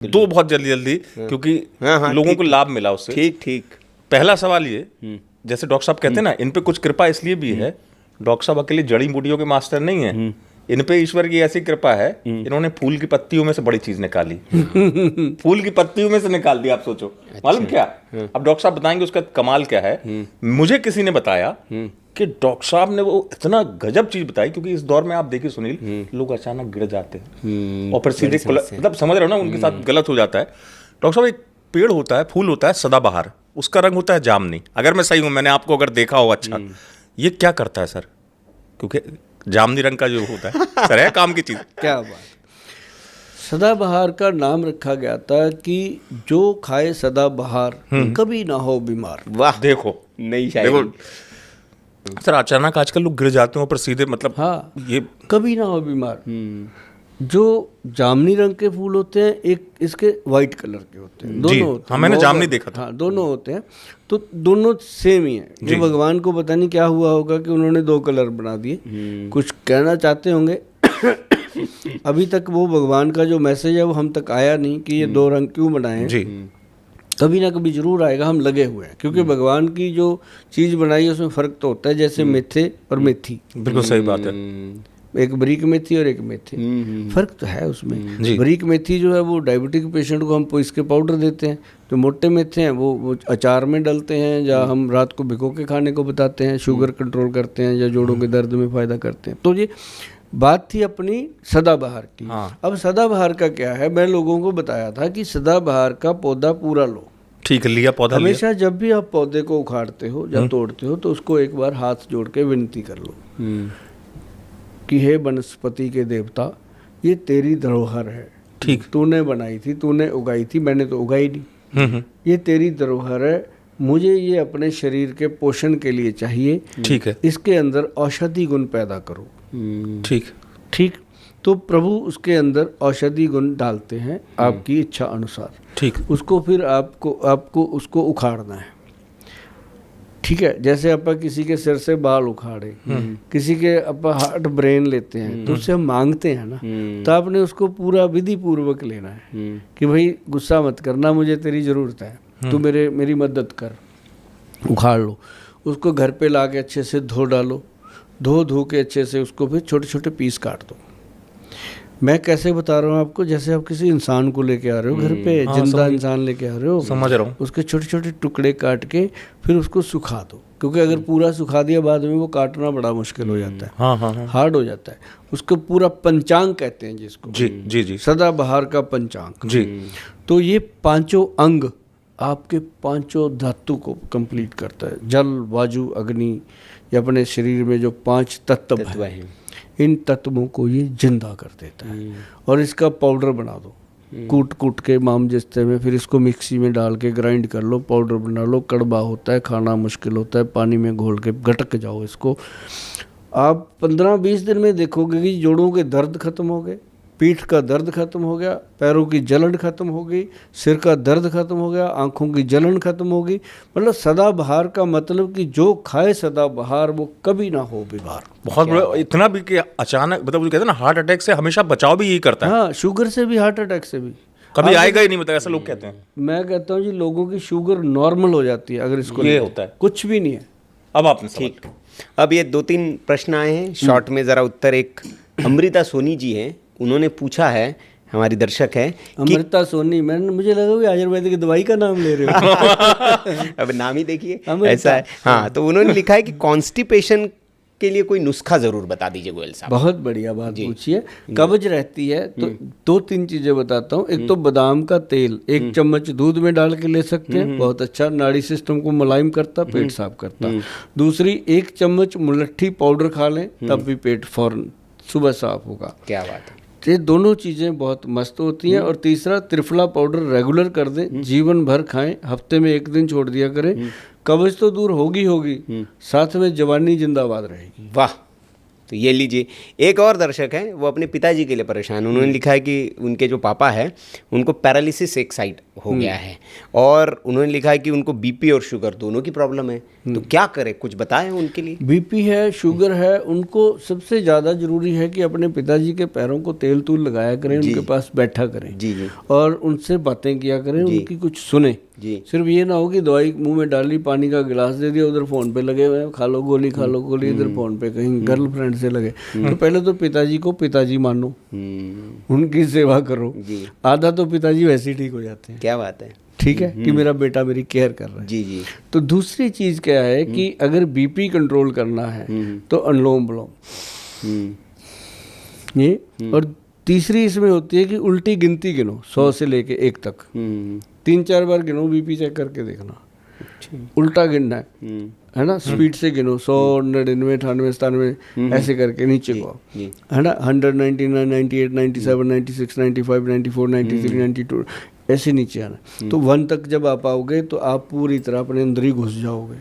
तो बहुत जल्दी जल्दी, क्योंकि लोगों को लाभ मिला उससे। ठीक ठीक। पहला सवाल ये, जैसे डॉक्टर साहब कहते हैं ना, इन पे कुछ कृपा इसलिए भी है, डॉक्टर साहब अकेले जड़ी बूटियों के मास्टर नहीं है, इन पे ईश्वर की ऐसी कृपा है, इन्होंने फूल की पत्तियों में से बड़ी चीज निकाली। फूल की पत्तियों में से निकाल दी, आप सोचो। मालूम क्या? अब डॉक्टर साहब बताएंगे उसका कमाल क्या है। मुझे किसी ने बताया कि डॉक्टर साहब ने वो इतना गजब चीज बताई, क्योंकि इस दौर में आप देखिए सुनील, लोग अचानक गिर जाते हैं और फिर सीधे मतलब समझ रहे हो ना, उनके साथ गलत हो जाता है। डॉक्टर साहब, एक पेड़ होता है, फूल होता है सदाबहार, उसका रंग होता है जामनी। अगर मैं सही हूं, मैंने आपको अगर देखा हो अच्छा, ये क्या करता है सर? क्योंकि जामनी रंग का जो होता है सर, है काम की चीज। क्या बात। सदाबहार का नाम रखा गया था कि जो खाए सदाबहार कभी ना हो बीमार। वाह, देखो नई शायरी। सर अचानक आजकल लोग गिर जाते हैं पर सीधे मतलब, हाँ, ये कभी ना हो बीमार। जो जामनी रंग के फूल होते हैं, एक इसके वाइट कलर के होते हैं, दोनों होते हैं। हाँ, मैंने जामनी देखा था। हाँ, दोनों होते हैं, तो दोनों सेम ही है। जो भगवान को पता नहीं क्या हुआ होगा कि उन्होंने दो कलर बना दिए, कुछ कहना चाहते होंगे। अभी तक वो भगवान का जो मैसेज है वो हम तक आया नहीं कि ये दो रंग क्यों बनाए हैं। जी, कभी ना कभी जरूर आएगा, हम लगे हुए हैं, क्योंकि भगवान की जो चीज़ बनाई है उसमें फ़र्क तो होता है, जैसे मेथे और मेथी। बिल्कुल सही बात है। एक बरीक मेथी और एक मेथी, फर्क तो है उसमें। बरीक मेथी जो है वो डायबिटिक पेशेंट को हम इसके पाउडर देते हैं, जो मोटे मेथे हैं वो अचार में डालते हैं, या हम रात को भिगो के खाने को बताते हैं, शुगर कंट्रोल करते हैं, या जोड़ों के दर्द में फ़ायदा करते हैं। तो ये बात थी अपनी सदाबहार की। अब सदाबहार का क्या है, मैं लोगों को बताया था कि सदाबहार का पौधा पूरा लो। ठीक है, लिया पौधा। हमेशा जब भी आप पौधे को उखाड़ते हो या तोड़ते हो, तो उसको एक बार हाथ जोड़ के विनती कर लो कि हे वनस्पति के देवता, ये तेरी धरोहर है। ठीक, तूने बनाई थी, तूने उगाई थी, मैंने तो उगाई नहीं। ये तेरी धरोहर है, मुझे ये अपने शरीर के पोषण के लिए चाहिए। ठीक है, इसके अंदर औषधि गुण पैदा करो। ठीक ठीक, तो प्रभु उसके अंदर औषधि गुण डालते हैं आपकी इच्छा अनुसार। ठीक, उसको फिर आपको उसको उखाड़ना है। ठीक है, जैसे अपन किसी के सिर से बाल उखाड़े, किसी के अपन हार्ट ब्रेन लेते हैं, तो उससे हम मांगते हैं ना, तो आपने उसको पूरा विधि पूर्वक लेना है कि भाई गुस्सा मत करना, मुझे तेरी ज़रूरत है, तू मेरी मदद कर। उखाड़ लो उसको, घर पे ला के अच्छे से धो डालो, धो के अच्छे से उसको फिर छोटे छोटे पीस काट दो। मैं कैसे बता रहा हूँ आपको, जैसे आप किसी इंसान को लेके आ रहे हो घर पे, जिंदा इंसान लेके आ रहे हो, समझ रहा हूँ। उसके छोटे छोटे टुकड़े काट के फिर उसको सुखा दो, क्योंकि अगर पूरा सुखा दिया बाद में वो काटना बड़ा मुश्किल हो जाता है। हाँ, हार्ड हो जाता है। उसको पूरा पंचांग कहते हैं जिसको। जी, सदाबहार का पंचांग जी। तो ये पांचों अंग आपके पांचों धातु को कंप्लीट करता है। जल, वायु, अग्नि, ये अपने शरीर में जो 5 तत्व हैं, इन तत्वों को ये जिंदा कर देता है। और इसका पाउडर बना दो, कूट के मामजस्ते में, फिर इसको मिक्सी में डाल के ग्राइंड कर लो, पाउडर बना लो। कड़वा होता है, खाना मुश्किल होता है, पानी में घोल के गटक जाओ इसको। आप 15-20 दिन में देखोगे कि जोड़ों के दर्द खत्म हो गए, पीठ का दर्द खत्म हो गया, पैरों की जलन खत्म हो गई, सिर का दर्द खत्म हो गया, आंखों की जलन खत्म हो गई। मतलब सदाबहार का मतलब कि जो खाए सदाबहार वो कभी ना हो बीमार। बहुत बड़ा, इतना भी कि अचानक, मतलब कहते हैं ना, हार्ट अटैक से हमेशा बचाव भी यही करता है। हाँ, शुगर से भी, हार्ट अटैक से भी कभी आएगा ही नहीं, मतलब ऐसा लोग कहते हैं। मैं कहता हूँ जी, लोगों की शुगर नॉर्मल हो जाती है अगर इसको ये होता है, कुछ भी नहीं है। अब आपने ठीक। अब ये 2-3 प्रश्न आए हैं, शॉर्ट में ज़रा उत्तर। एक अमृता सोनी जी हैं, उन्होंने पूछा है, हमारी दर्शक है अमृता सोनी, मुझे लगा कि आयुर्वेदिक दवाई का नाम ले रहे हो। अब नाम ही देखिए ऐसा है। हाँ, तो उन्होंने लिखा है कि कॉन्स्टिपेशन के लिए कोई नुस्खा जरूर बता दीजिए गोयल साहब। बहुत बढ़िया बात पूछी है। कब्ज रहती है तो 2-3 चीजें बताता हूँ। एक तो बादाम का तेल 1 चम्मच दूध में डाल के ले सकते हैं, बहुत अच्छा, नाड़ी सिस्टम को मुलायम करता, पेट साफ करता। दूसरी, 1 चम्मच मुलट्ठी पाउडर खा लें, तब भी पेट फौरन सुबह साफ होगा। क्या बात है। ये दोनों चीज़ें बहुत मस्त होती हैं। और तीसरा, त्रिफला पाउडर रेगुलर कर दें, जीवन भर खाएं, हफ्ते में 1 दिन छोड़ दिया करें। कब्ज तो दूर होगी, साथ में जवानी जिंदाबाद रहेगी। वाह। तो ये लीजिए। एक और दर्शक है, वो अपने पिताजी के लिए परेशान। उन्होंने लिखा है कि उनके जो पापा है, उनको पैरालिसिस एक साइड हो गया है, और उन्होंने लिखा है कि उनको बीपी और शुगर दोनों की प्रॉब्लम है, तो क्या करें, कुछ बताएं उनके लिए। बीपी है, शुगर है, उनको सबसे ज़्यादा ज़रूरी है कि अपने पिताजी के पैरों को तेल तूल लगाया करें, उनके पास बैठा करें जी जी और उनसे बातें किया करें, उनकी कुछ सुने जी। सिर्फ ये ना हो कि दवाई मुंह में डाली, पानी का गिलास दे दिया, उधर फ़ोन पे लगे हुए हैं, खा लो गोली खा लो गोली, इधर फ़ोन पे कहीं गर्लफ्रेंड से लगे। तो पहले तो पिताजी को पिताजी मानो, उनकी सेवा करो। जी। आधा तो पिताजी वैसे ही ठीक हो जाते हैं, क्या बात है। ठीक है कि मेरा बेटा मेरी केयर कर रहा है। जी जी। तो दूसरी चीज़ क्या है कि अगर बीपी कंट्रोल करना है तो अनुलोम विलोम ये, और तीसरी इसमें होती है कि उल्टी गिनती गिनो 100 से लेके 1 तक, 3-4 बार गिनो, बीपी चेक करके देखना, उल्टा गिनना है ना, स्पीड से गिनो 100, 99, 98, 97 ऐसे करके नीचे को, है ना, 100, 99, 98, 97, 96, 95, 94, 93, 92 ऐसे नीचे आना। तो 1 तक जब आप आओगे तो आप पूरी तरह अपने अंदर ही घुस जाओगे,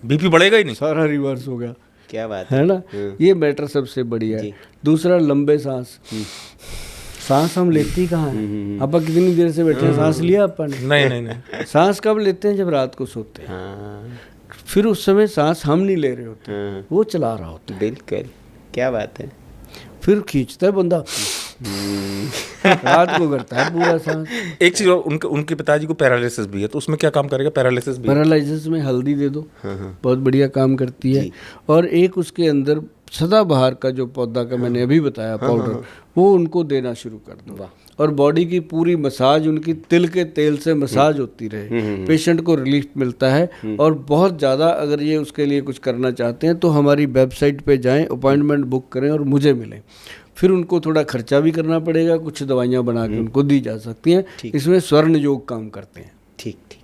बीपी बढ़ेगा ही नहीं, सारा रिवर्स हो गया। क्या बात है ना, ये मैटर सबसे बढ़िया है। दूसरा लंबे सांस, सांस हम लेते ही कहाँ हैं? आपा कितनी देर से बैठे हैं, सांस लिया आपा ने? नहीं नहीं नहीं। सांस कब लेते हैं? जब रात को सोते हैं। फिर उस समय सांस हम नहीं ले रहे होते, वो चला रहा होता है। बिल्कुल, क्या बात है। फिर खींचता है बंदा, रात को करता है पूरा सांस। एक चीज और, उनके पिताजी को पैरालिसिस भी है, तो उसमें क्या काम करेगा? पैरालिसिस भी, पैरालिसिस में हल्दी दे दो, बहुत बढ़िया काम करती है। और एक उसके अंदर सदाबहार का जो पौधा का मैंने अभी बताया पाउडर, वो उनको देना शुरू कर दो, और बॉडी की पूरी मसाज, उनकी तिल के तेल से मसाज होती रहे, पेशेंट को रिलीफ मिलता है। और बहुत ज़्यादा अगर ये उसके लिए कुछ करना चाहते हैं तो हमारी वेबसाइट पे जाएं, अपॉइंटमेंट बुक करें और मुझे मिलें। फिर उनको थोड़ा खर्चा भी करना पड़ेगा, कुछ दवाइयाँ बना के उनको दी जा सकती हैं। इसमें स्वर्ण योग काम करते हैं। ठीक ठीक।